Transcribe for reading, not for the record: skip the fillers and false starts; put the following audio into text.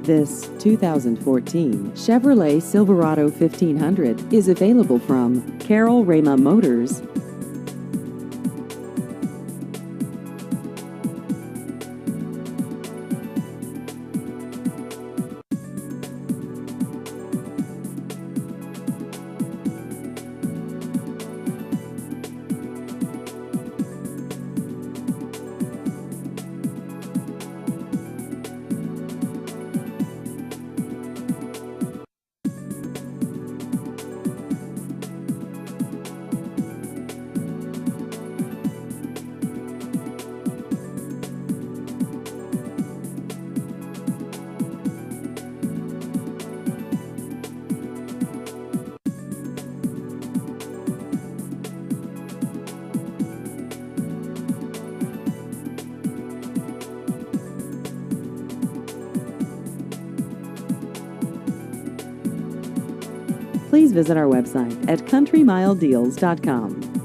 This 2014 Chevrolet Silverado 1500 is available from Carol Rama Motors. Please visit our website at countrymiledeals.com.